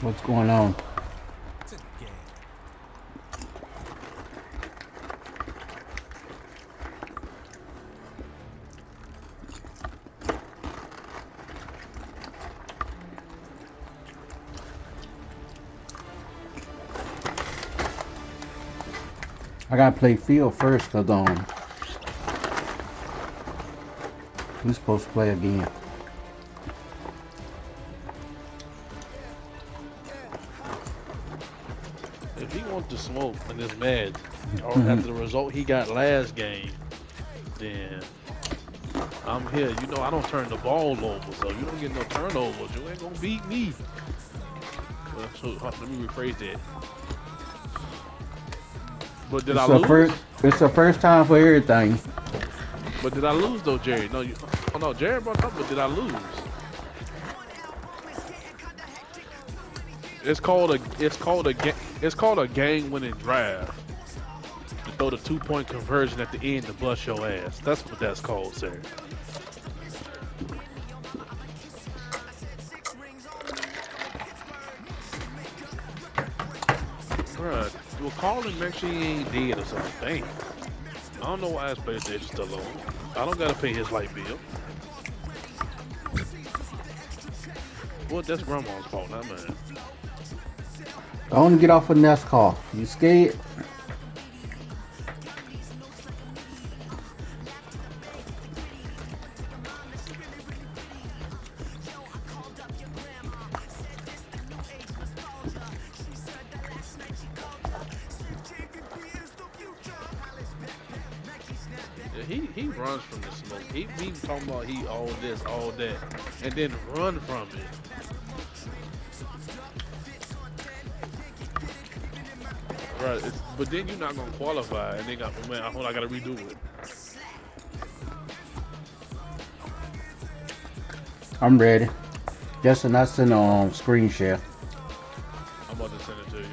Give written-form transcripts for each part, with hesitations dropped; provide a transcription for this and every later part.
What's going on? I gotta play field first, cause we're supposed to play again. If he wants to smoke in this match, or after the result he got last game, then I'm here. You know I don't turn the ball over, so you don't get no turnovers. You ain't gonna beat me. So let me rephrase that. But did I It's the lose? first. It's the first time for everything. But did I lose though, Jerry? No, oh no, Jerry brought it up, but did I lose? It's called a game winning drive. To throw the 2-point conversion at the end to bust your ass. That's what that's called, sir. Bruh, well, call him, make sure he ain't dead or something. Dang. I don't know why his PlayStation's still on. I don't gotta pay his light bill. Well, that's grandma's fault, not mine. I want to get off of NASCAR. You scared? Yeah, he runs from the smoke. He talking about he all this, all that, and then run from it. Right, but then you're not gonna qualify, and they got man, hold on, I gotta redo it. I'm ready. Justin, I sent on screen share. I'm about to send it to you.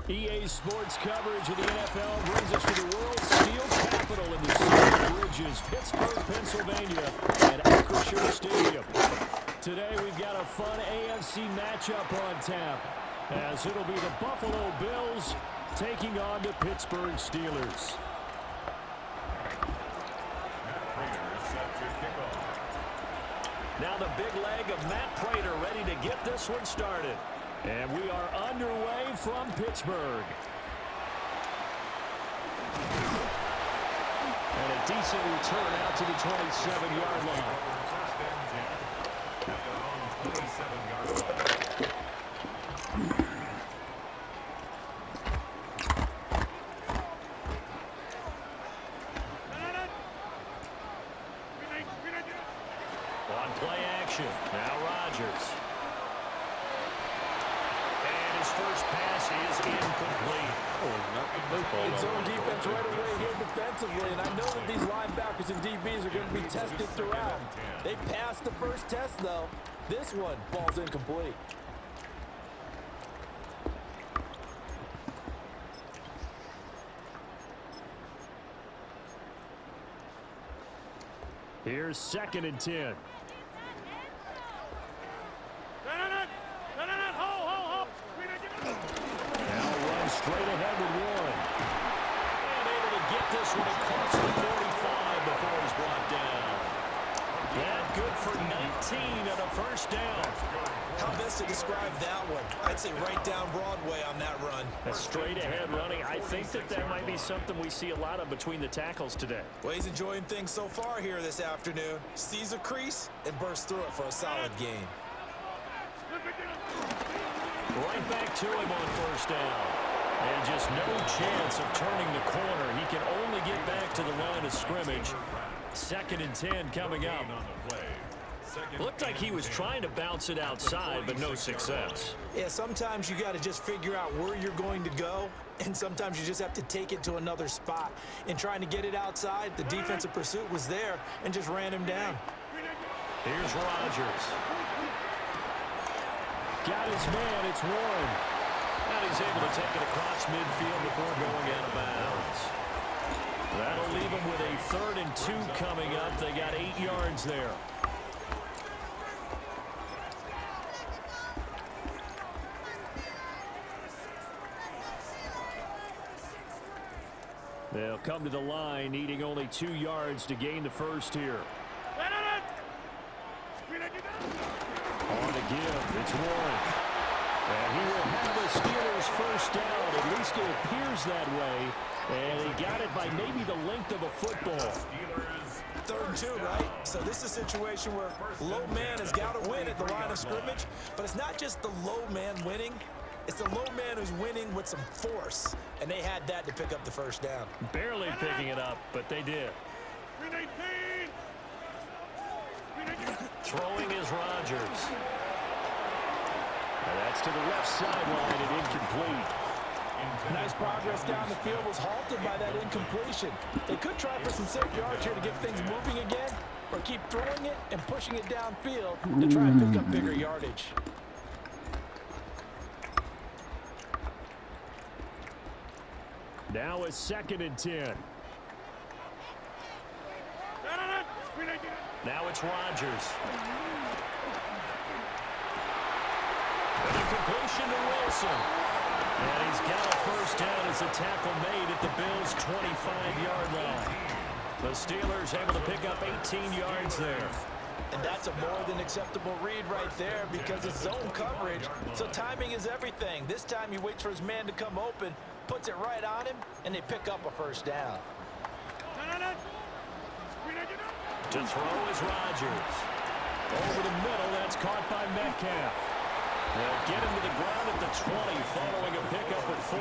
EA Sports coverage of the NFL brings us to the world's steel capital in the City of Bridges, Pittsburgh, Pennsylvania, at Acrisure Stadium. Today we've got a fun AFC matchup on tap, as it'll be the Buffalo Bills taking on the Pittsburgh Steelers. Now the big leg of Matt Prater ready to get this one started. And we are underway from Pittsburgh. And a decent return out to the 27-yard line. On play action, now Rodgers. First pass is incomplete. It's own defense right away here defensively, and I know that these linebackers and DBs are going to be tested throughout. They passed the first test, though. This one falls incomplete. Here's 2nd and 10. Straight ahead with one. And able to get this one across the 45 before he's brought down. Yeah, good for 19 on a first down. How best to describe that one? I'd say right down Broadway on that run. A straight-ahead running. I think that might be something we see a lot of between the tackles today. Well, he's enjoying things so far here this afternoon. Sees a crease and bursts through it for a solid gain. Right back to him on first down. And just no chance of turning the corner. He can only get back to the line of scrimmage. 2nd and 10 coming up. Looked like he was trying to bounce it outside, but no success. Yeah, sometimes you got to just figure out where you're going to go, and sometimes you just have to take it to another spot. In trying to get it outside, the defensive pursuit was there and just ran him down. Here's Rodgers. Got his man, it's Warren. And he's able to take it across midfield before going out of bounds. That'll leave him with a 3rd and 2 coming up. They got 8 yards there. They'll come to the line, needing only 2 yards to gain the first here. On to give, it's Warren. And he will have the Steelers first down. At least it appears that way. And he got it by maybe the length of a football. 3rd and 2, right? So this is a situation where low man has got to win at the line of scrimmage. But it's not just the low man winning. It's the low man who's winning with some force. And they had that to pick up the first down. Barely picking it up, but they did. Throwing is Rodgers. And that's to the left sideline and incomplete. Nice progress down the field was halted by that incompletion. They could try for some safe yards here to get things moving again, or keep throwing it and pushing it downfield to try and pick up bigger yardage. Now it's 2nd and 10. Now it's Rodgers. An incompletion to Wilson. And he's got a first down as the tackle made at the Bills' 25-yard line. The Steelers able to pick up 18 yards there. And that's a more than acceptable read right there because it's zone coverage, so timing is everything. This time he waits for his man to come open, puts it right on him, and they pick up a first down. To throw is Rodgers. Over the middle, that's caught by Metcalf. They'll get him to the ground at the 20 following a pickup of 4.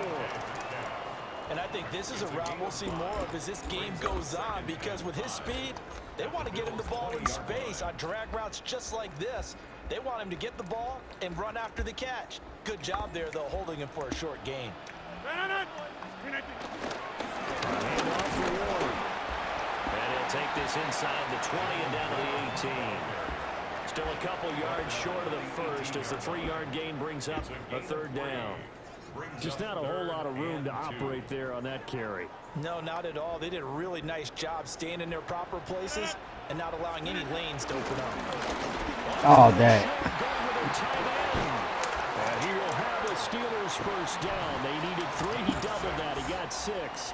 And I think this is a route we'll see more of as this game goes on because with his speed, they want to get him the ball in space on drag routes just like this. They want him to get the ball and run after the catch. Good job there, though, holding him for a short gain. Hand off for Ward. And he'll take this inside the 20 and down to the 18. Still a couple yards short of the first as the 3-yard gain brings up a 3rd down. Just not a whole lot of room to operate there on that carry. No, not at all. They did a really nice job staying in their proper places and not allowing any lanes to open up. Oh, that. And he will have the Steelers first down. They needed 3. He doubled that. He got 6.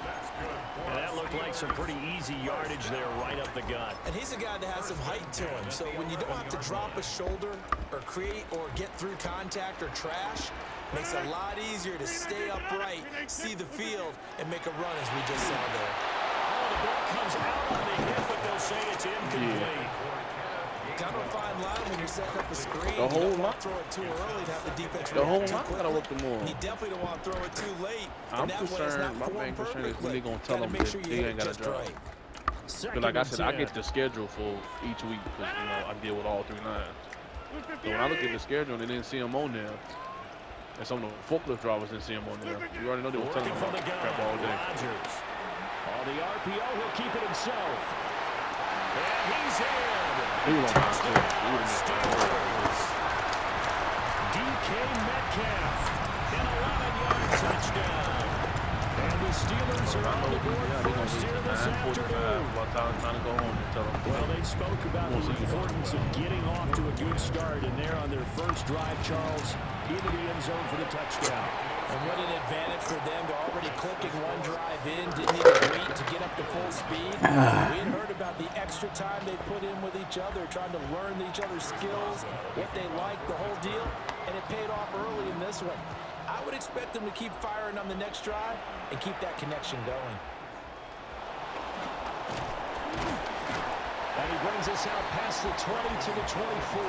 And that looked like some pretty easy yardage there right up the gut. And he's a guy that has some height to him. So when you don't have to drop a shoulder or create or get through contact or trash, makes it a lot easier to stay upright, see the field, and make a run as we just saw there. Oh, the ball comes out on the hip, but they'll say it's incomplete. Kind of a fine line when you're setting up a screen. The whole you don't want to throw it too early to have the defense The whole react too line quickly. gotta look the more. And you definitely don't want to throw it too late. I'm and that way it's concerned. not My formed main concern is perfectly. really gonna tell Gotta them make that sure you they hit ain't it got a just job. right. But like I said, I get the schedule for each week because I deal with all 3 lines. So when I look at the schedule and they didn't see them on there, and some of the forklift drivers didn't see him on there, you already know they were telling them about crap all day. Rodgers. On the RPO, he'll keep it himself. And he's in. He was on my team. He was Steelers. DK Metcalf. An 11-yard touchdown. And the Steelers are on the board first here this afternoon. Time to go home and tell them. Well, they spoke about the importance of getting off to a good start, and they're on their first drive, Charles, into the end zone for the touchdown. And what an advantage for them. They're already clicking one drive in. Didn't even wait to get up to full speed. We had heard about the extra time they put in with each other, trying to learn each other's skills, what they like, the whole deal. And it paid off early in this one. I would expect them to keep firing on the next drive and keep that connection going. And he brings us out past the 20 to the 24.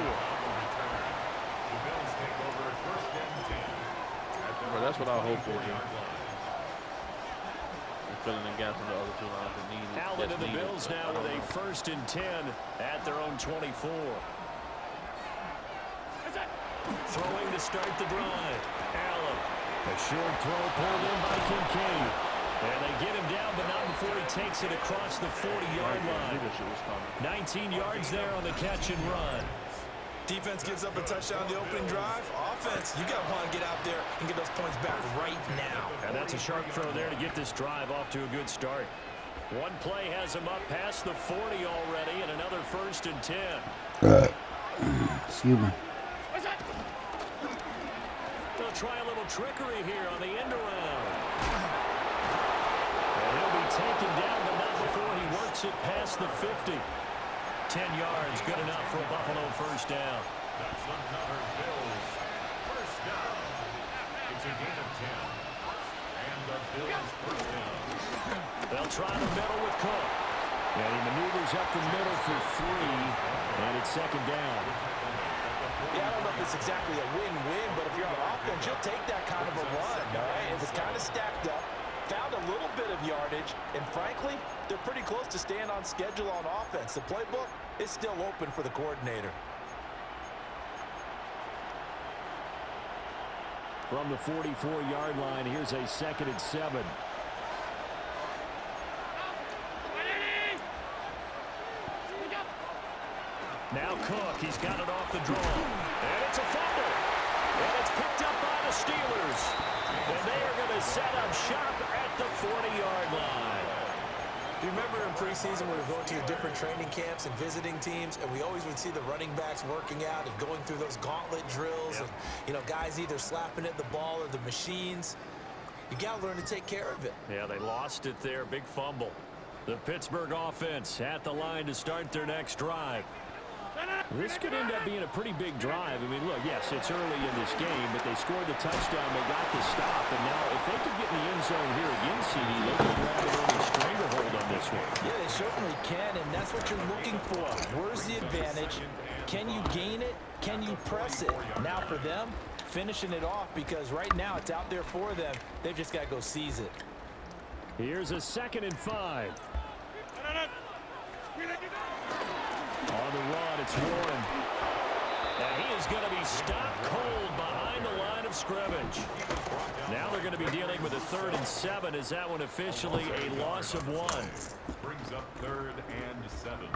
Well, that's what I hope for here. They're filling in gaps on the other two lines that need it. Allen and the Bills now with a 1st and 10 at their own 24. Throwing to start the drive. Allen. A short throw pulled in by Kincaid. And they get him down, but not before he takes it across the 40-yard line. 19 yards there on the catch and run. Defense gives up a touchdown on the opening drive. Offense, you got to want to get out there and get those points back right now. And that's a sharp throw there to get this drive off to a good start. One play has him up past the 40 already, and another 1st and 10. Excuse me. They'll try a little trickery here on the end around. And he'll be taken down, but not before he works it past the 50. 10 yards, good enough for a Buffalo 1st down. That's another Bills 1st down. It's a gain of 10. And the Bills 1st down. They'll try the middle with Cook. And he maneuvers up the middle for 3. And it's 2nd down. Yeah, I don't know if it's exactly a win-win, but if you're on offense, you'll take that kind of a run, all right? It was kind of stacked up. Found a little bit of yardage, and frankly, they're pretty close to staying on schedule on offense. The playbook is still open for the coordinator. From the 44-yard line, here's a 2nd and 7. Now Cook, he's got it off the draw. And it's a fumble. And it's picked up by the Steelers. And they are going to set up shop at the 40-yard line. You remember in preseason we were going to the different training camps and visiting teams, and we always would see the running backs working out and going through those gauntlet drills, and, you know, guys either slapping at the ball or the machines. You got to learn to take care of it. Yeah, they lost it there. Big fumble. The Pittsburgh offense at the line to start their next drive. This could end up being a pretty big drive. I mean, look, yes, it's early in this game, but they scored the touchdown. They got the stop. And now if they could get in the end zone here again, CD, they can grab an early stranglehold on this one. Yeah, they certainly can, and that's what you're looking for. Where's the advantage? Can you gain it? Can you press it? Now for them, finishing it off, because right now it's out there for them. They've just got to go seize it. Here's a 2nd and 5. On the run, it's Warren. And he is going to be stopped cold behind the line of scrimmage. Now they're going to be dealing with a 3rd and 7. Is that one officially a loss of 1? Brings up 3rd and 7.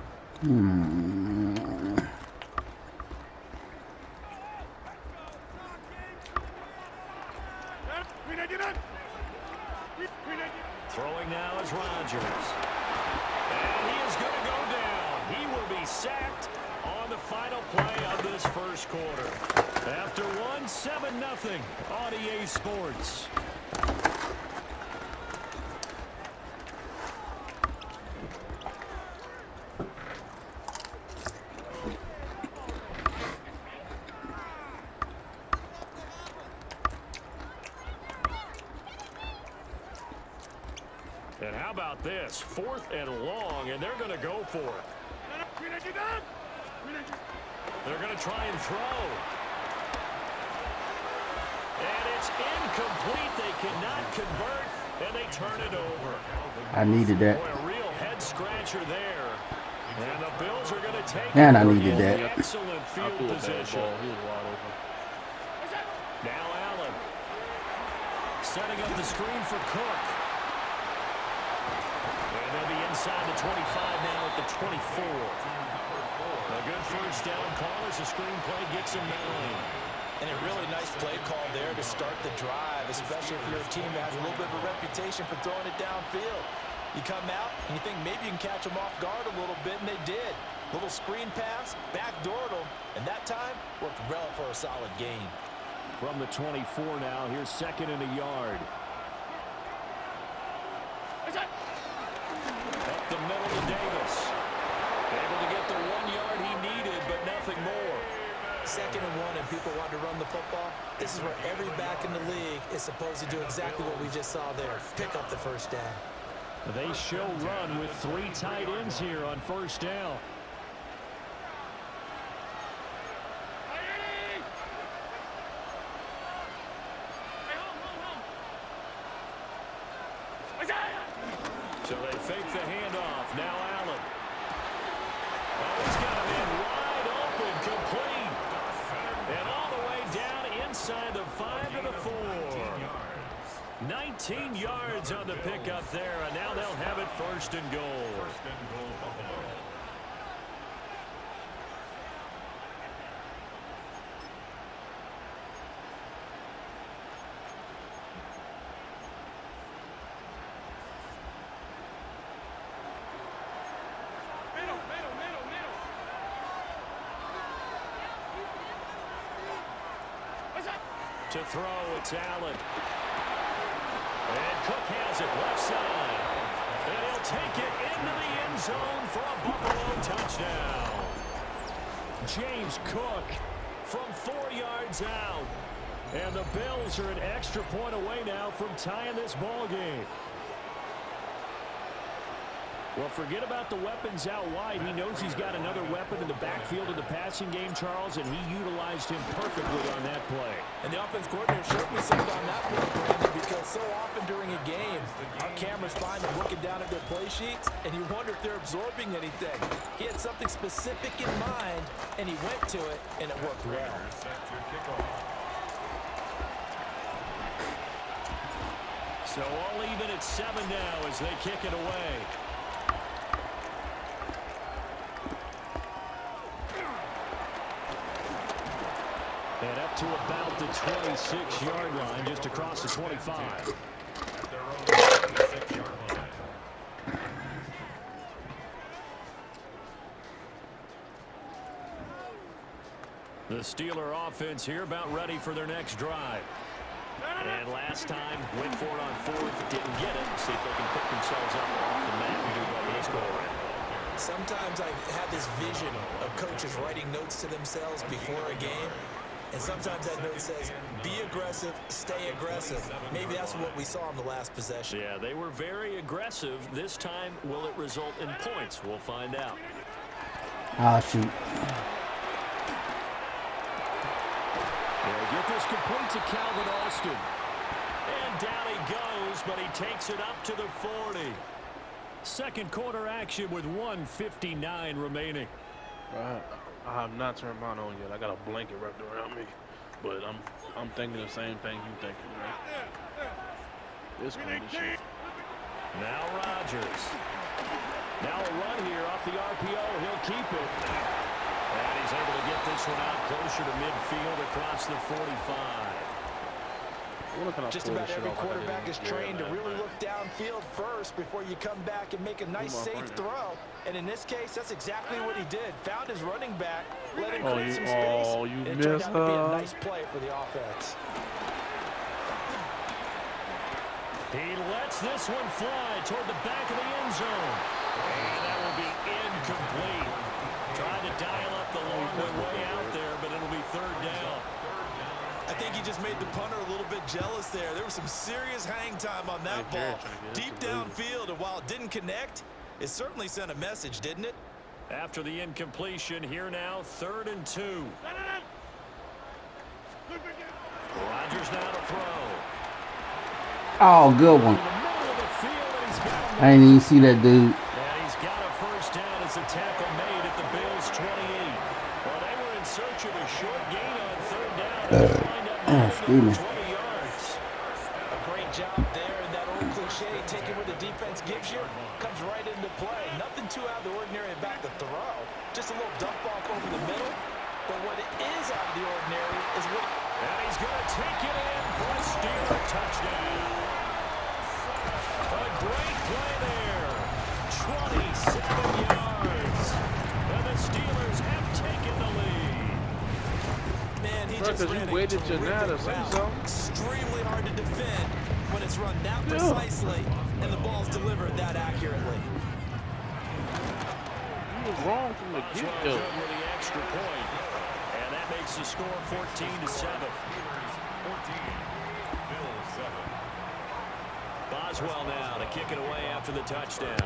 Throwing now is Rodgers. And he is going to go down. He will be sacked on the final play of this 1st quarter. After 7-0 on EA Sports. And how about this? 4th and long, and they're going to go for it. They're going to try and throw. And it's incomplete. They cannot convert, and they turn it over. I needed that. Boy, a real head-scratcher there. And the Bills are going to take Man, I needed that. Excellent field position. He was wide open. Now Allen. Setting up the screen for Cook. And they'll be inside the 25 now at the 24. A good 1st down call as the screenplay gets him 9. And a really nice play call there to start the drive, especially if you're a team that has a little bit of a reputation for throwing it downfield. You come out and you think maybe you can catch them off guard a little bit, and they did. Little screen pass, backdoored them, and that time worked well for a solid gain. from the 24 now. Here's 2nd and a yard. Up the middle to Davis. Able to get the 1 yard he needed, but nothing more. 2nd and 1 and people want to run the football. This is where every back in the league is supposed to do exactly what we just saw there. Pick up the first down. They show run with 3 tight ends here on first down. So they fake the handoff. Now Allen. Oh, he's got a man wide open, complete. And all the way down inside the 5 to the 4. 19 yards on the pickup there, and now they'll have it 1st and goal. Buffalo. To throw, it's Allen. And Cook has it left side. And he'll take it into the end zone for a Buffalo touchdown. James Cook from 4 yards out. And the Bills are an extra point away now from tying this ball game. Well, forget about the weapons out wide. He knows he's got another weapon in the backfield of the passing game, Charles, and he utilized him perfectly on that play. And the offense coordinator showed me something on that play, Brandon, because so often during a game, our cameras find them looking down at their play sheets, and you wonder if they're absorbing anything. He had something specific in mind, and he went to it, and it worked well. So all even at 7 now as they kick it away. And up to about the 26-yard line, just across the 25. At their own 26-yard line. The Steeler offense here about ready for their next drive. And last time, went for it on 4th, didn't get it. See if they can pick themselves up off the mat and do what this go around. Sometimes I have this vision of coaches writing notes to themselves before a game. And sometimes that note says, be aggressive, stay aggressive. Maybe that's what we saw in the last possession. Yeah, they were very aggressive. This time, will it result in points? We'll find out. Ah, shoot. They'll get this complete to Calvin Austin. And down he goes, but he takes it up to the 40. Second quarter action with 1:59 remaining. I have not turned mine on yet. I got a blanket wrapped around me, but I'm thinking the same thing you thinking, man. This one, this shit. Now Rodgers. Now a run here off the RPO. He'll keep it. And he's able to get this one out closer to midfield across the 45. Just about every quarterback is trained to really look downfield first before you come back and make a nice, safe throw. And in this case, that's exactly what he did. Found his running back, let him create some space. And it turned out to be a nice play for the offense. He lets this one fly toward the back of the end zone. And that will be incomplete. Trying to dial up the long way out there, but it'll be 3rd down. I think he just made the punter a little bit jealous there. There was some serious hang time on that ball. Deep downfield, and while it didn't connect, it certainly sent a message, didn't it? After the incompletion, here now, 3rd and 2. Rodgers now to throw. Oh, good one. I didn't even see that dude. And he's got a first down as the tackle made at the Bills' 28. Well, they were in search of a short gain on 3rd down. Excuse me. 20 yards. A great job there, and that old cliche, taking what the defense gives you, comes right into play. Nothing too out of the ordinary about the throw. Just a little dump off over the middle. But what it is out of the ordinary is what... And he's going to take it in for a Steeler touchdown. A great play there. 27 yards. And the Steelers have taken the lead. Man, he Bro, just because ran you a waited till now to terrific say route. something. Extremely hard to defend when it's run that Yeah. precisely and the ball's delivered that accurately. You was wrong from the Boswell get-go. good with the extra point. And that makes the score 14-7. 14. Bills 7. Boswell now to kick it away after the touchdown.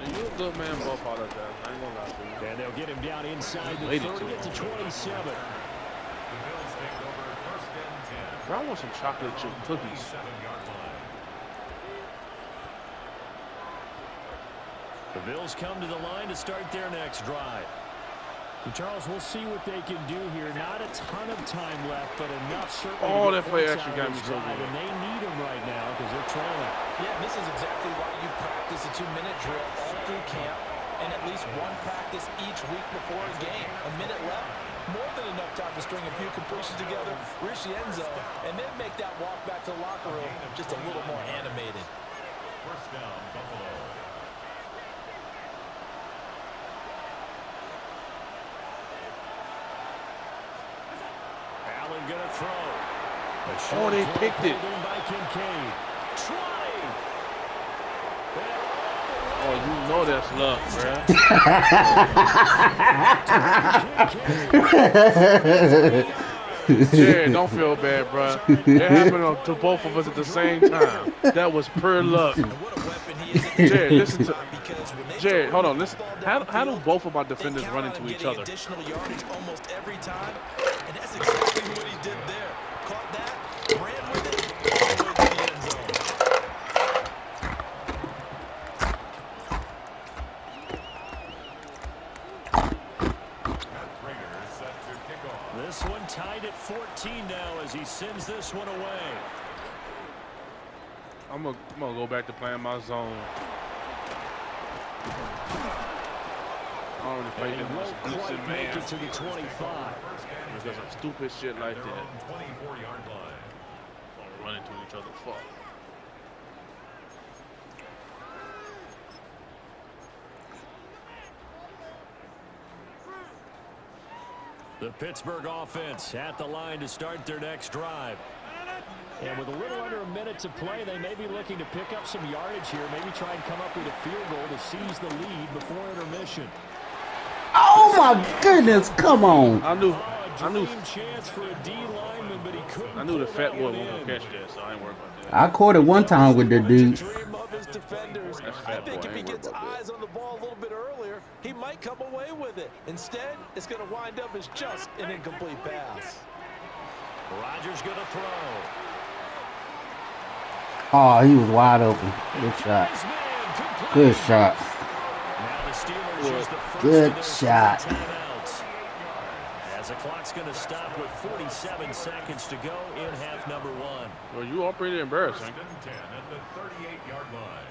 And you a good man, Bo Potter. I ain't gonna lie to you. And they'll get him down inside the Waited 30 too to 27. The Bills take over first and 10. Bro, I want some chocolate chip cookies. 7-yard line. The Bills come to the line to start their next drive. And Charles, we'll see what they can do here. Not a ton of time left, but enough certainly. Oh, to that get play points actually out got of me this so drive, good. and they need them right now because they're trailing. Yeah, this is exactly why you practice a 2-minute drill all through camp and at least one practice each week before a game. A minute left, more than enough time to string a few completions together, reach the end zone, and then make that walk back to the locker room just a little more animated. First down, Buffalo. Allen gonna throw. Oh, they picked it. By Kincaid. Trying. Oh, you know that's love, bruh. Jared, don't feel bad, bruh. It happened to both of us at the same time. That was pure luck. And what a weapon he is at the Jared, listen to... because when they Jared, throw hold on. the Listen. ball How do downfield, both of my they defenders count run on into him each getting other? additional yardage almost every time, and that's exactly what he did there. Caught that, ran with it, all the way to the end zone. Raiders set to kick off. This one tied at 14 now as he sends this one away. I'm gonna go back to playing my zone. I don't really play And he that much won't decent quite make man it to the 25. because of stupid shit like Their that. own 24-yard line. Don't run into each other. Fuck. The Pittsburgh offense at the line to start their next drive. And with a little under a minute to play, they may be looking to pick up some yardage here. Maybe try and come up with a field goal to seize the lead before intermission. Oh my goodness, come on. I knew Dream chance for a D lineman, but he couldn't. I knew the pull fat that boy one wasn't gonna in. catch that, so I ain't worried about that. I caught it one time with the dude. Dream of his defenders. That's I fat think boy. if I he ain't worried gets about that. eyes on the ball a little bit earlier, he might come away with it. Instead, it's going to wind up as just an incomplete pass. Rodgers gonna throw. Oh, he was wide open. Good shot. His man complete. Good shot. Now the Steelers use the first Good of their shot. 3 timeouts. As the clock's going to stop with 47 seconds to go in half number 1. Well, you are pretty embarrassing. First and 10 at the 38-yard line.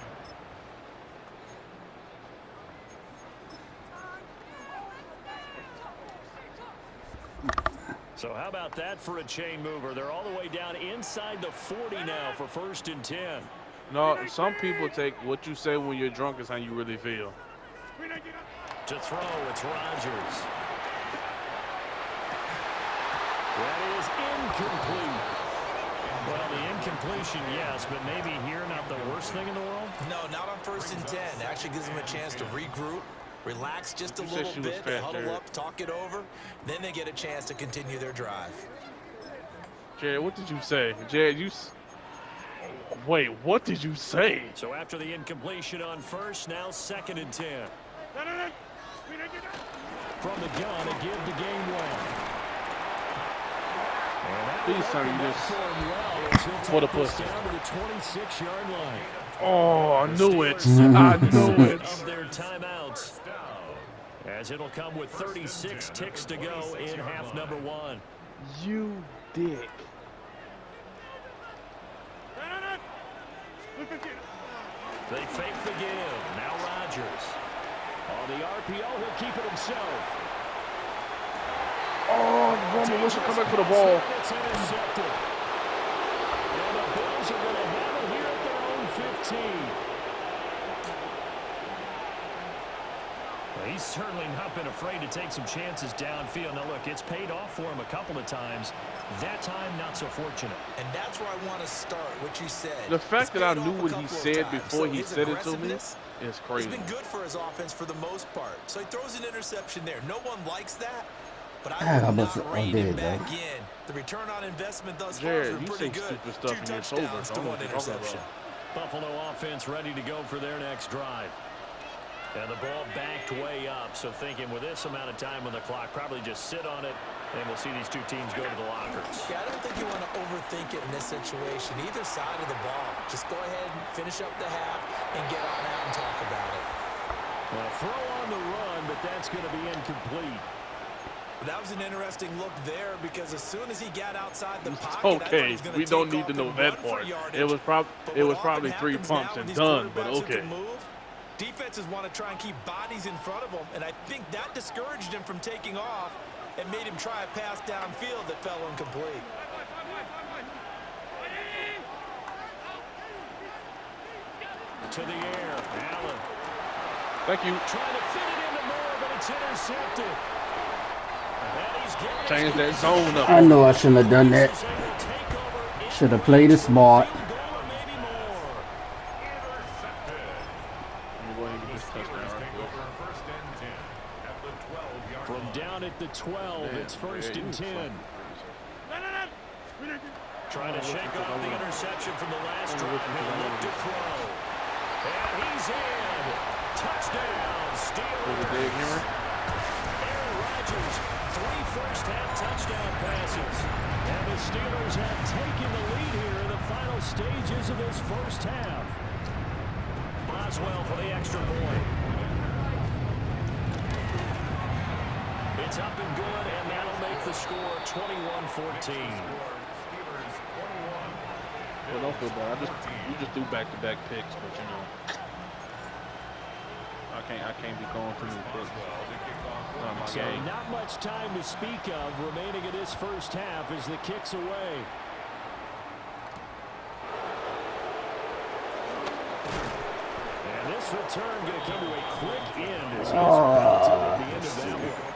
So how about that for a chain mover? They're all the way down inside the 40 now for first and 10. No, some people take what you say when you're drunk is how you really feel. To throw, it's Rodgers. That is incomplete. Well, the incompletion, yes, but maybe here not the worst thing in the world. No, not on first and 10. Actually gives them a chance to regroup, relax just a You said little she was bit, they fat, huddle Jared. up, talk it over, then they get a chance to continue their drive. Jared, what did you say? Jared, wait, what did you say? So after the incompletion on first, now second and 10. From the gun to give the game away. Please tell me this. For him well as he'll What a take this pussy. down to the 26-yard line. Oh, I knew it. Steelers I set knew it. of their timeouts. As it'll come with 36 ticks to go in half number 1. You dick. They fake the give. Now Rodgers. On the RPO, he'll keep it himself. Oh, Roman Wilson come back for the ball. It's intercepted. And the Bills are going to have it here at their own 15. He's certainly not been afraid to take some chances downfield. Now, look, it's paid off for him a couple of times. That time, not so fortunate. And that's where I want to start, what you said. The fact that I knew what he said times. before so he said it to me is crazy. It's been good for his offense for the most part. So he throws an interception there. No one likes that. But I will not rein him back in. The return on investment thus far has been pretty good. 2 touchdowns to 1 interception. Buffalo offense ready to go for their next drive. And the ball backed way up. So thinking with this amount of time on the clock, probably just sit on it, and we'll see these two teams go to the lockers. Yeah, I don't think you want to overthink it in this situation. Either side of the ball. Just go ahead and finish up the half and get on out and talk about it. Well, throw on the run, but that's going to be incomplete. That was an interesting look there because as soon as he got outside the pocket, okay, we don't need to know that part. It was probably 3 pumps and done, but okay. Defenses want to try and keep bodies in front of them, and I think that discouraged him from taking off and made him try a pass downfield that fell incomplete. To the air, Allen. Thank you. Trying to fit it into Moore, but it's intercepted. Change that zone up. I know I shouldn't have done that. Should have played it smart. From down at the 12, it's 1st and 10. Trying to shake off the interception from the last drive. He'll look to throw. And he's in. Touchdown. Steelers. Aaron Rodgers, 3 first-half touchdown passes. And the Steelers have taken the lead here in the final stages of this first half. Boswell for the extra point. It's up and good, and that'll make the score 21-14. Well, don't feel bad. You just do back-to-back picks, but you know, I can't be going through the picks. So not much time to speak of remaining in this first half as the kick's away. And this return going to come to a quick end as he's belted at the end of that one.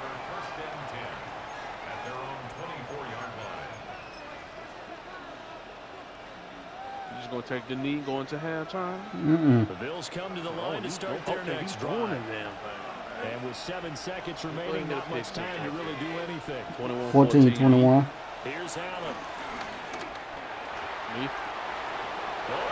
Going to take the knee going to halftime. The Bills come to the line to start their next drive. And with 7 seconds remaining, not much time to really do anything. 14-21. Here's Allen.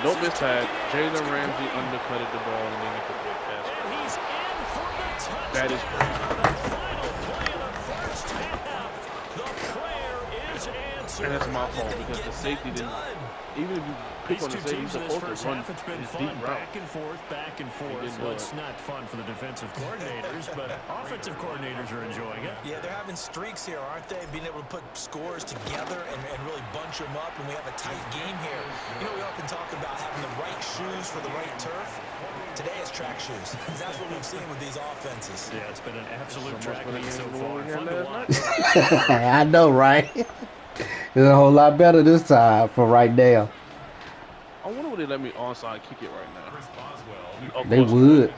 No mistake. Jalen Ramsey undercutted the ball and then he put the pass. And he's in for the touchdown. That is crazy. The final play of the first half. The prayer is answered. And that's my fault because the safety didn't. Even if you pick on the safety, he's supposed to run it's been his fun. deep route. Back and forth. Well, it's not fun for the defensive coordinators, but offensive coordinators are enjoying it. Yeah, they're having streaks here, aren't they? Being able to put scores together and really bunch them up, and we have a tight game here. You know, we often talk about having the right shoes for the right turf. Today it's track shoes. That's what we've seen with these offenses. Yeah, it's been an absolute track meet so far. Fun to watch. I know, right? It's a whole lot better this time for right now. I wonder would they let me onside kick it right now. They would.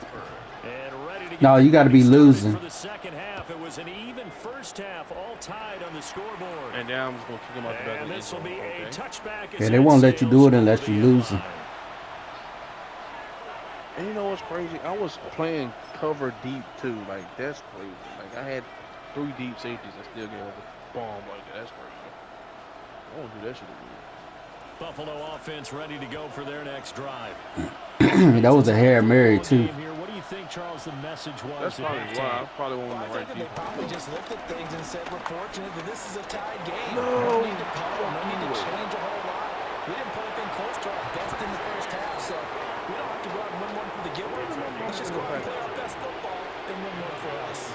No, you got to be losing. For the second half, it was an even first half, all tied on the scoreboard. And now I'm just going to kick them out the back. And this will be a touchback. Yeah, they won't let you do it unless you're losing. And you know what's crazy? I was playing cover deep too. Like, that's crazy. Like, I had 3 deep safeties and still get a bomb like that. That's crazy. I won't do that shit again. Buffalo offense ready to go for their next drive. That was a Hail Mary too. What do you think, Charles, the message was? That's probably why. I probably won't the right people. They probably just looked at things and said, we're fortunate that this is a tied game. No. No need to puddle. No need to change a whole lot. We didn't play anything close to our best in the first half, so we don't have to go out and win one for the Gilbert. Let's just go out and play our best football and win one for us.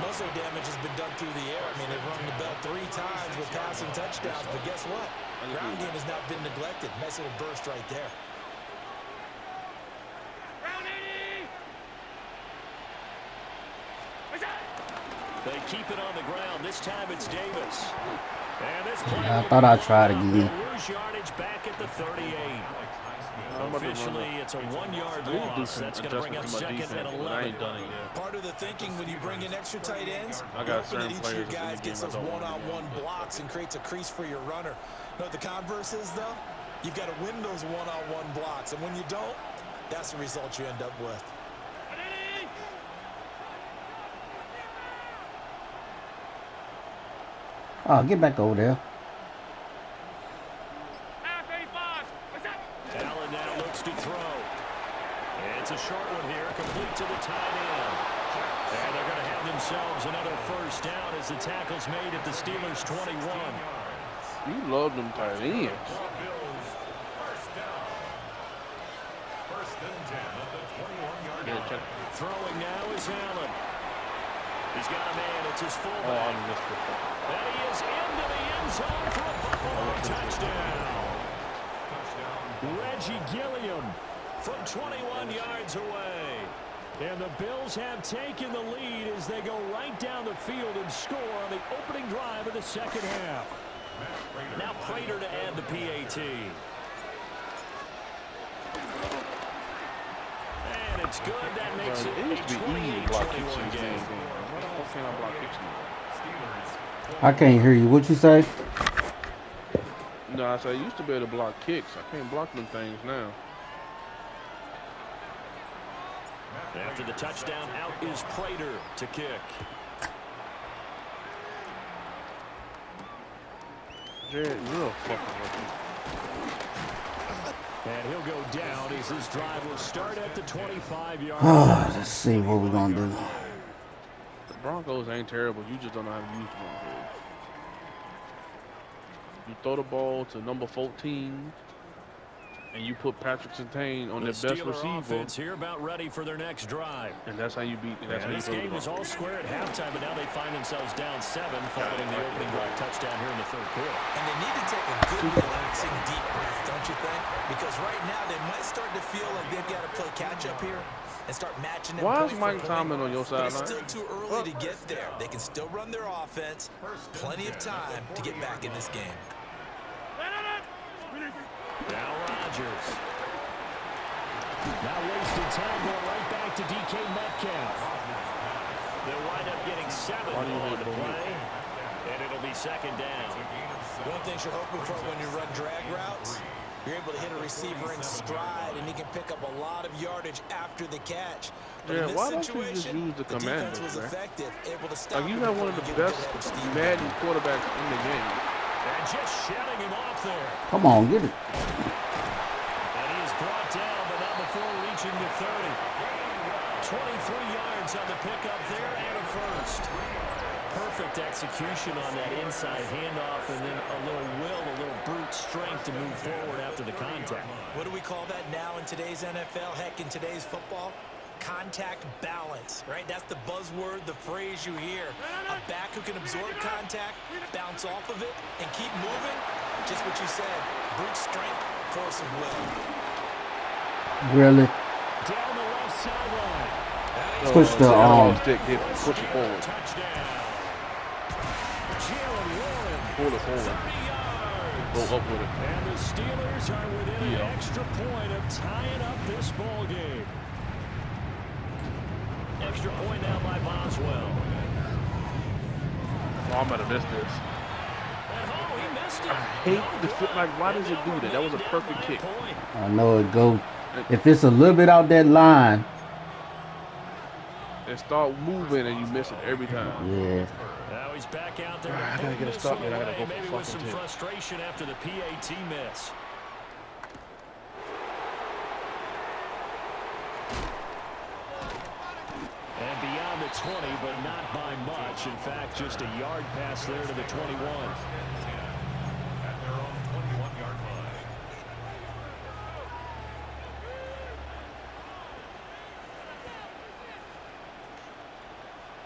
Most of the damage has been done through the air. I mean, they've rung the bell 3 times with passing touchdowns, but guess what? Ground game has not been neglected. Nice little burst right there. They keep it on the ground. This time it's Davis. And this play I thought I'd try it again. Lose yardage back at the 38. Officially, it's a 1-yard loss. That's going to bring up second and 11. I ain't done it yet. Part of the thinking when you bring in extra tight ends, I got hoping that certain each of your players in the guys game gets I those don't want to one-on-one blocks and creates a crease for your runner. You know what the converse is, though? You've got to win those one-on-one blocks, and when you don't, that's the result you end up with. Oh, get back over there. Allen now looks to throw. It's a short one here, complete to the tight end. And they're going to have themselves another first down as the tackle's made at the Steelers' 21. You love them tight ends. First and 10 at the 21-yard line. Throwing now is Allen. He's got a man. It's his fullback. Oh, I missed it. And he is into the end zone for a Buffalo touchdown. Reggie Gilliam from 21 yards away. And the Bills have taken the lead as they go right down the field and score on the opening drive of the second half. Now Prater to add the PAT. And it's good. That makes it It used to a be easy to block kicks in 28-21 this game. game. Why the fuck can't I block kicks now? I can't hear you. What you say? No, I said I used to be able to block kicks. I can't block them things now. After the touchdown, out is Prater to kick. Jared, you're a fucking rookie. And he'll go down as this drive will start at the 25-yard line. Let's see what we're going to do. The Broncos ain't terrible. You just don't know how to use them. You throw the ball to number 14, and you put Patrick Surtain on their best Steeler receiver. offense here about ready for their next drive. And that's how you beat. That's how you This throw the game ball. was all square at halftime, but now they find themselves down 7 following the opening drive touchdown here in the third quarter. And they need to take a good, relaxing, deep breath, don't you think? Because right now they might start to feel like they've got to play catch-up here and start matching them. Why is point Mike for point. Tomlin on your But it's sideline? still too early to get there. They can still run their offense. Plenty of time to get back in this game. Now Rodgers. Now wasted time going right back to DK Metcalf. They'll wind up getting 7 on the play, and it'll be second down. One thing you're hoping for when you run drag routes, you're able to hit a receiver in stride, and he can pick up a lot of yardage after the catch. But Yeah, in this why don't you just situation, use the defense commanders, was man? effective, able to stop Like, you him have one before of he the could best get up Steve Madden Young. quarterbacks in the game. And just shedding him off there. Come on, get it. And he is brought down, but not before reaching the 30. 23 yards on the pickup there and a first. Perfect execution on that inside handoff, and then a little will, a little brute strength to move forward after the contact. What do we call that now in today's NFL? Heck, in today's football? Contact balance, right? That's the buzzword, the phrase you hear. A back who can absorb contact, bounce off of it, and keep moving. Just what you said, brute strength, force of will. Really? Down the left sideline. Push the stick, hit, push it forward. Touchdown. Jalen Warren. Pull it forward. 30 yards. Go up with it. And the Steelers are within an extra point of tying up this ball game. Extra point now by Boswell. Oh, I'm gonna miss this. And he missed it. I hate the foot. Like, why does it do that? That was a perfect kick. I know it go. If it's a little bit out that line. And start moving and you miss it every time. Yeah. Now he's back out there. I gotta get a stop, man. I gotta go for maybe with some fucking 10. frustration after the PAT miss. And beyond the 20, but not by much. In fact, just a yard pass there to the 21. At their own 21-yard line.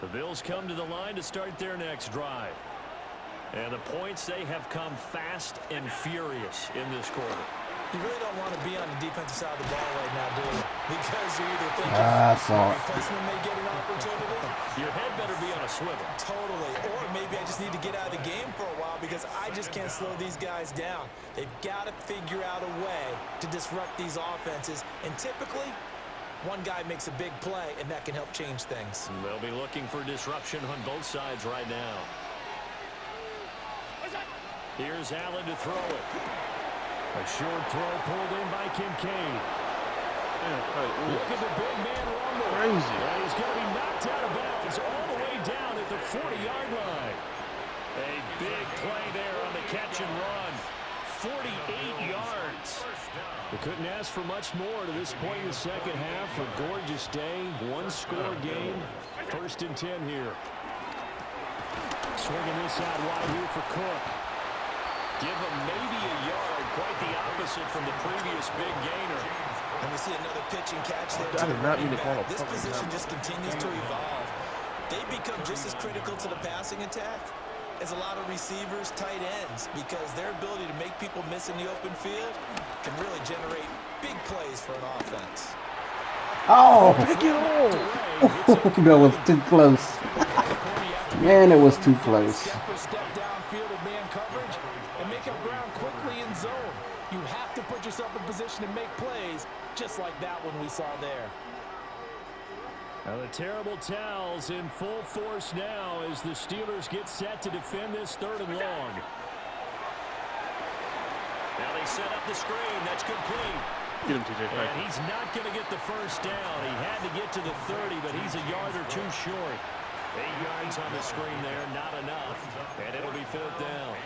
The Bills come to the line to start their next drive. And the points, they have come fast and furious in this quarter. You really don't want to be on the defensive side of the ball right now, do you? Because you're either thinking I saw your it. replacement may get an opportunity. Your head better be on a swivel. Totally. Or maybe I just need to get out of the game for a while because I just can't slow these guys down. They've got to figure out a way to disrupt these offenses. And typically, one guy makes a big play, and that can help change things. They'll be looking for disruption on both sides right now. Here's Allen to throw it. A short throw pulled in by Kincaid. Look at the big man rumble. Crazy. And he's going to be knocked out of bounds all the way down at the 40-yard line. A big play there on the catch and run. 48 yards. They couldn't ask for much more to this point in the second half. A gorgeous day, one-score game. 1st and 10 here. Swinging this out wide here for Cook. Give him maybe a yard. Quite the opposite from the previous big gainer. And we see another pitch and catch there. I did not mean to call a This fucking position time. just continues to evolve. They become just as critical to the passing attack as a lot of receivers, tight ends, because their ability to make people miss in the open field can really generate big plays for an offense. Oh, that was too close. Man, it was too close. Step for step downfield of man coverage and make up ground quickly in zone. You have to put yourself in position to make plays just like that one we saw there. Now the terrible towels in full force now as the Steelers get set to defend this 3rd and long. Now they set up the screen. That's complete. Get him, TJ. And he's not going to get the first down. He had to get to the 30, but he's a yard or two short. 8 yards on the screen there, not enough. And it'll be 4th down.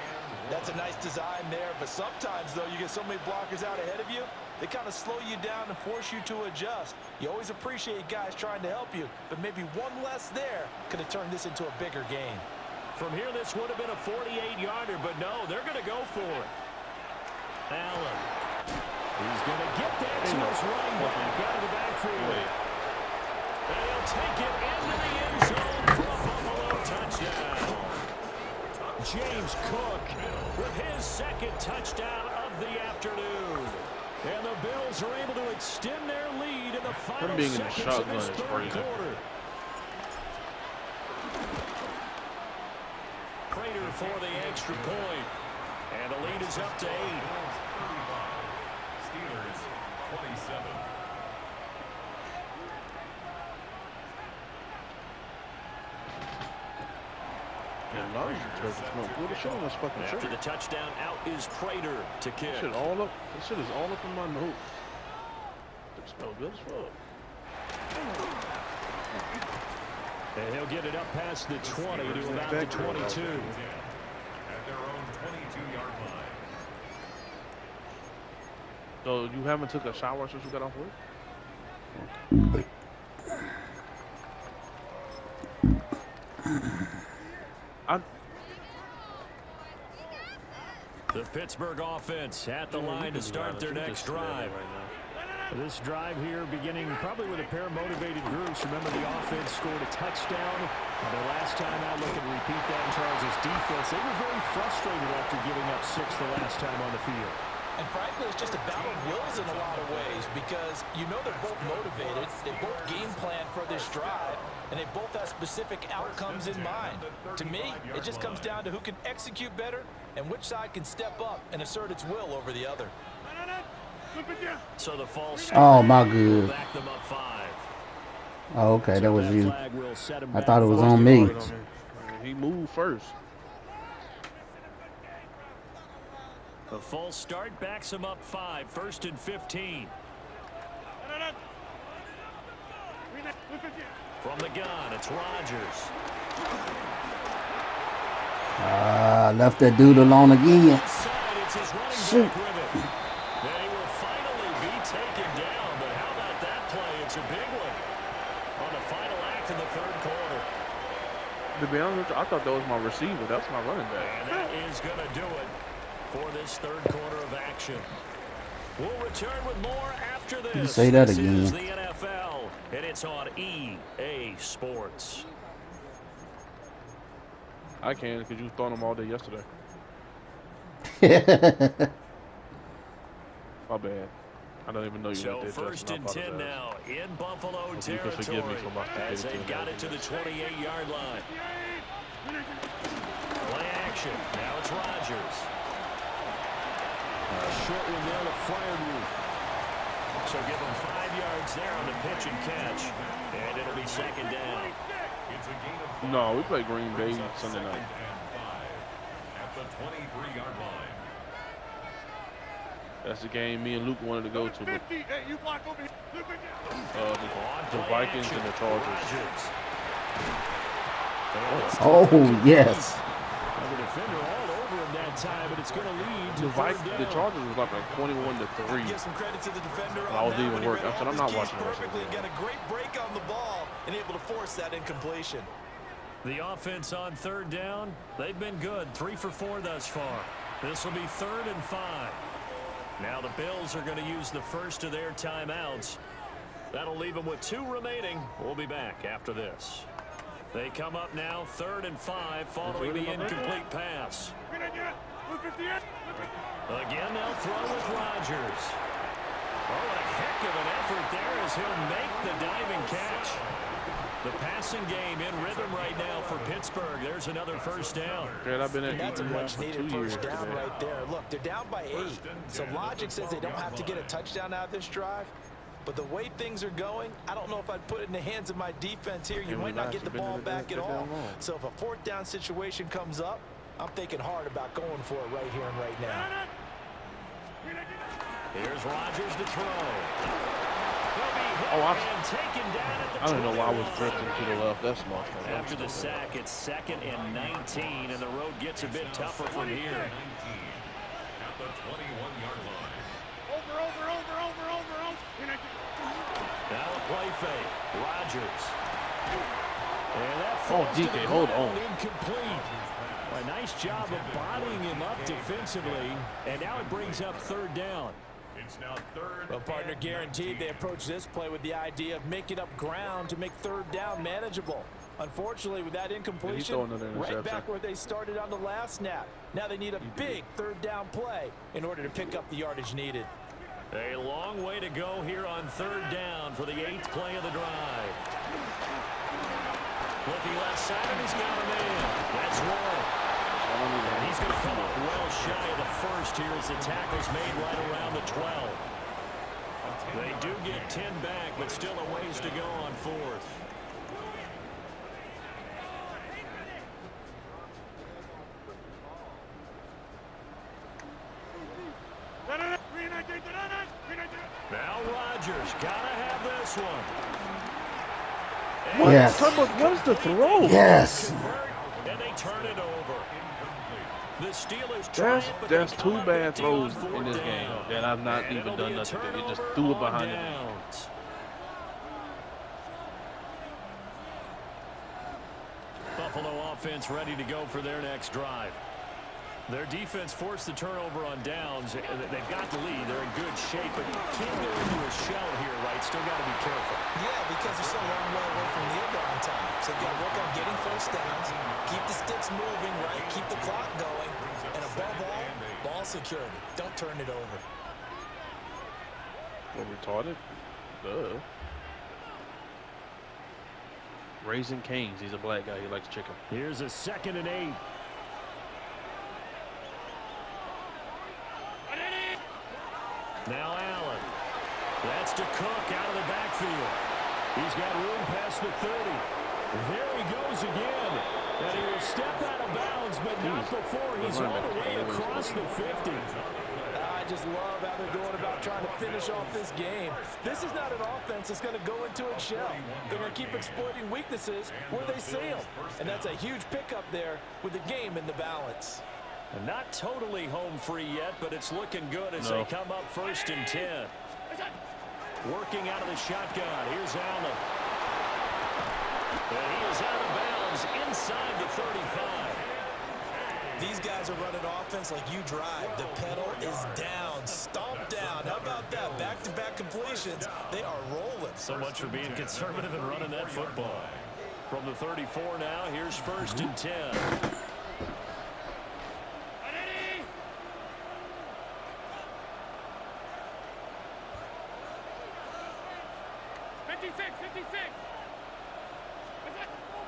That's a nice design there, but sometimes, though, you get so many blockers out ahead of you, they kind of slow you down and force you to adjust. You always appreciate guys trying to help you, but maybe one less there could have turned this into a bigger game. From here, this would have been a 48-yarder, but no, they're going to go for it. Allen. He's going to get that to his running back out of the backfield. And he'll take it into the end zone for a Buffalo touchdown. James Cook with his 2nd touchdown of the afternoon. And the Bills are able to extend their lead in the final being in the seconds of shotgun this is 3rd crazy. quarter. Prater for the extra point. And the lead is up to 8. Steelers 27. After the touchdown, out is Prater to kick. This shit is all up in my nose. It smells good as fuck. And he'll get it up past the 20 to about the 22. At their own 22-yard line. So you haven't took a shower since you got off work? The Pittsburgh offense at the line to start their next drive. This drive here beginning probably with a pair of motivated groups. Remember, the offense scored a touchdown. The last time I look and repeat that in Charles' defense, they were very frustrated after giving up 6 the last time on the field. And frankly, it's just a battle of wills in a lot of ways because you know they're both motivated, they both game plan for this drive, and they both have specific outcomes in mind. To me, it just comes down to who can execute better and which side can step up and assert its will over the other. So the false Oh, my good. back them up 5. Oh, okay, that was you. Flag will set him I back thought it was forward. on me. He moved first. The false start backs him up 5. 1st and 15. From the gun, it's Rodgers. Left that dude alone again. Outside, it's his running Shoot. back with it. They will finally be taken down, but how about that play? It's a big one on the final act in the 3rd quarter. To be honest with you, I thought that was my receiver. That's my running back. And that is going to do it for this 3rd quarter of action. We'll return with more after this. You say that This is again. the NFL, and it's on EA Sports. I can because you was throwing them all day yesterday. My bad. I don't even know you So went there, first Justin. and 10 now in Buffalo Hope you can forgive territory me for my as stupidity they've got it to the 28-yard line. Play action. Now it's Rodgers. Short one there to Firewolf. So give him 5 yards there on the pitch and catch. And it'll be second down. No, we play Green Bay Sunday night. At the 23-yard line. That's the game me and Luke wanted to go to. But, the Vikings and the Chargers. Oh, yes. The defender all over him that time, but it's going to lead to The Chargers was like a 21-3. Give some credit to the defender. I was even working. I said, I'm not watching this. Perfectly, got a great break on the ball and able to force that incompletion. The offense on third down, they've been good. 3 for 4 thus far. This will be 3rd and 5. Now the Bills are going to use the first of their timeouts. That'll leave them with 2 remaining. We'll be back after this. They come up now, 3rd and 5, following the incomplete pass. Again, they'll throw with Rodgers. Oh, what a heck of an effort there as he'll make the diving catch. The passing game in rhythm right now for Pittsburgh. There's another first down. I've been at That's a much-needed first down today. right there. Look, they're down by 8, so logic says they don't have to get a touchdown out of this drive. But the way things are going, I don't know if I'd put it in the hands of my defense here. You might not get the ball back at all. So if a 4th down situation comes up, I'm thinking hard about going for it right here and right now. Here's Rodgers to throw. Oh, And taken down at the I don't know why I was drifting to the left. That's my fault. After the sack, it's 2nd and 19, and the road gets a bit tougher from here. At the 21-yard line. Now a play fake. Rodgers. And that Oh, falls to DK, the hold ground, on. incomplete. A nice job of bodying him up defensively, and now it brings up 3rd down. It's now 3rd. Well, partner, guaranteed they approach this play with the idea of making up ground to make 3rd down manageable. Unfortunately, with that incompletion, right back where they started on the last snap. Now they need a big 3rd down play in order to pick up the yardage needed. A long way to go here on 3rd down for the 8th play of the drive. Looking left side, and he's got him in. That's Roy. And he's going to come up well shy of the first here as the tackle's made right around the 12. They do get 10 back, but still a ways to go on 4th. Now Rodgers gotta have this one. Yes. What is the throw? Yes. And they turn it over. The Steelers There's 2 bad throws in this game that I've not even done nothing to. They just threw it behind him. Buffalo offense ready to go for their next drive. Their defense forced the turnover on downs. They've got the lead. They're in good shape, but you can't go into a shell here, right? Still got to be careful. Yeah, because they're so long way away from kneel down time. So you got to work on getting first downs, keep the sticks moving, right? Keep the clock going, and above all, ball security. Don't turn it over. What, retarded? Duh. Raising Cane's. He's a black guy. He likes chicken. Here's a 2nd and 8. Now Allen. That's to Cook out of the backfield. He's got room past the 30. There he goes again. And he will step out of bounds, but not before he's all the way across the 50. I just love how they're going about trying to finish off this game. This is not an offense that's going to go into its shell. They're going to keep exploiting weaknesses where they see them. And that's a huge pickup there with the game in the balance. And not totally home free yet, but it's looking good as they come up 1st and 10. Working out of the shotgun. Here's Allen. And he is out of bounds inside the 35. These guys are running offense like you drive. The pedal is down, stomped down. How about that? Back-to-back completions. They are rolling. So much for being conservative and running that football. From the 34 now, here's 1st and 10.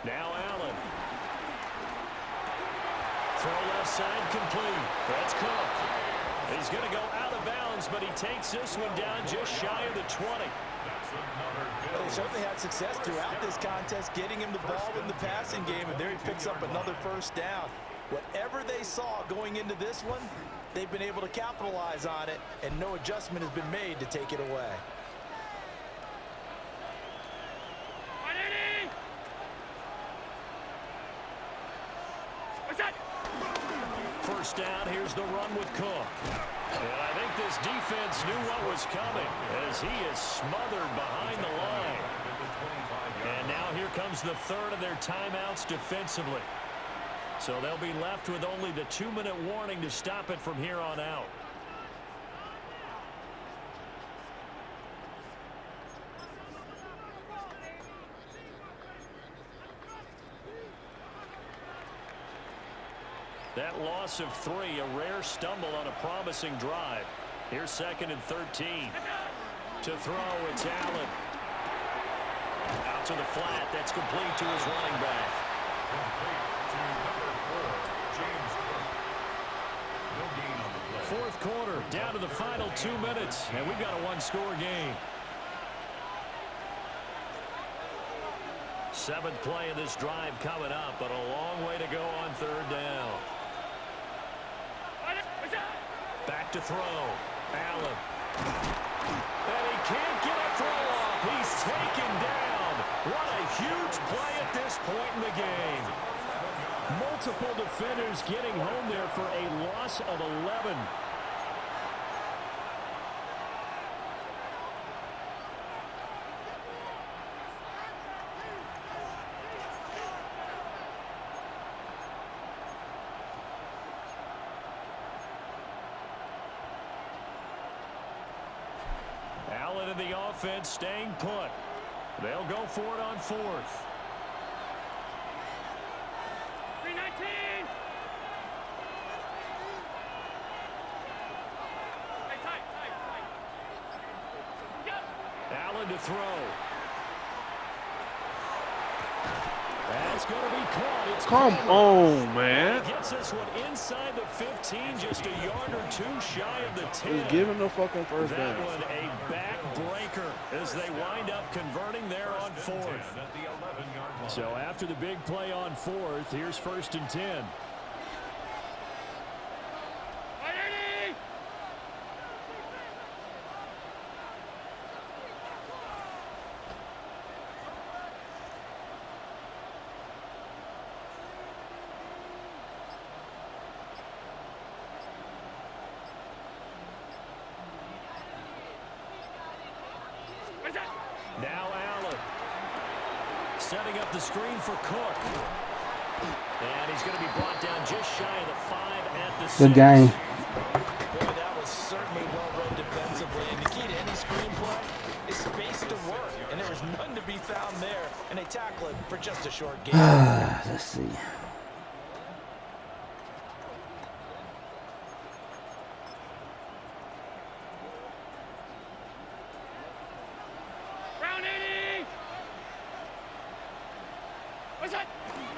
Now Allen. Throw left side complete. That's Cook. He's going to go out of bounds, but he takes this one down just shy of the 20. Well, they certainly had success throughout this contest, getting him the ball in the passing game, and there he picks up another first down. Whatever they saw going into this one, they've been able to capitalize on it, and no adjustment has been made to take it away. First down, here's the run with Cook. And I think this defense knew what was coming as he is smothered behind the line. And now here comes the third of their timeouts defensively. So they'll be left with only the 2-minute warning to stop it from here on out. That loss of 3, a rare stumble on a promising drive. Here's 2nd and 13. To throw, it's Allen. Out to the flat. That's complete to his running back. Complete to number 4, James Cook. No gain on the play. Fourth quarter, down to the final 2 minutes, and we've got a one-score game. 7th play of this drive coming up, but a long way to go on 3rd down. Back to throw. Allen. And he can't get a throw off. He's taken down. What a huge play at this point in the game. Multiple defenders getting home there for a loss of 11. Allen in the offense staying put. They'll go for it on 4th. 319. Tight. Allen to throw. That's going to be caught. It's Come on, man. Gets this one inside the 15, just a yard or 2 shy of the 10. He's giving the fucking first That down. one a backbreaker as they wind up converting there on 4th. At the 11-yard line. So after the big play on 4th, here's 1st and 10. Now Allen setting up the screen for Cook. And he's going to be brought down just shy of the 5 at the 6. Good game. Boy, that was certainly well read defensively. And the key to any screenplay is space to work. And there was none to be found there. And they tackle it for just a short game. Let's see.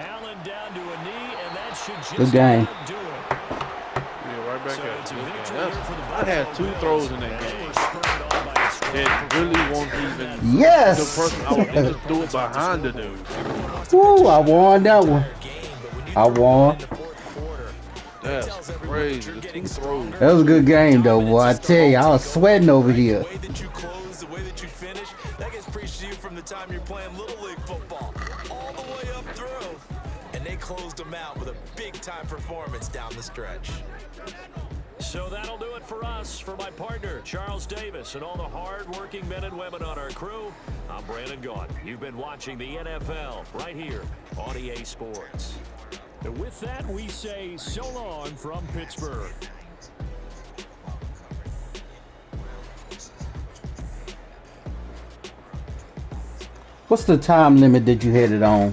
Allen down to a knee, and that should just Good game. do it. Yeah, right back So at it's a it. victory That's- here for the I had Buffalo 2 throws in Bills, that and game. they spurred on by a strong It really won't even. Yes. The person I would just do it behind the dude. Woo, I won that one. I won. That's crazy. The 2 throws. That was a good game, though, boy. I tell you, I was sweating over here. The way that you close, the way that you finish, that gets preached to you from the time you're playing Little League football, all the way up through. And they closed them out with a big-time performance down the stretch. So that'll do it for us. For my partner, Charles Davis, and all the hard-working men and women on our crew, I'm Brandon Gaughan. You've been watching the NFL right here on EA Sports. And with that, we say so long from Pittsburgh. What's the time limit that you had it on?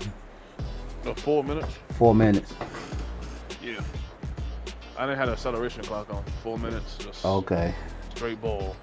4 minutes. 4 minutes. Yeah. I didn't have an acceleration clock on. 4 minutes. Just Okay. straight ball.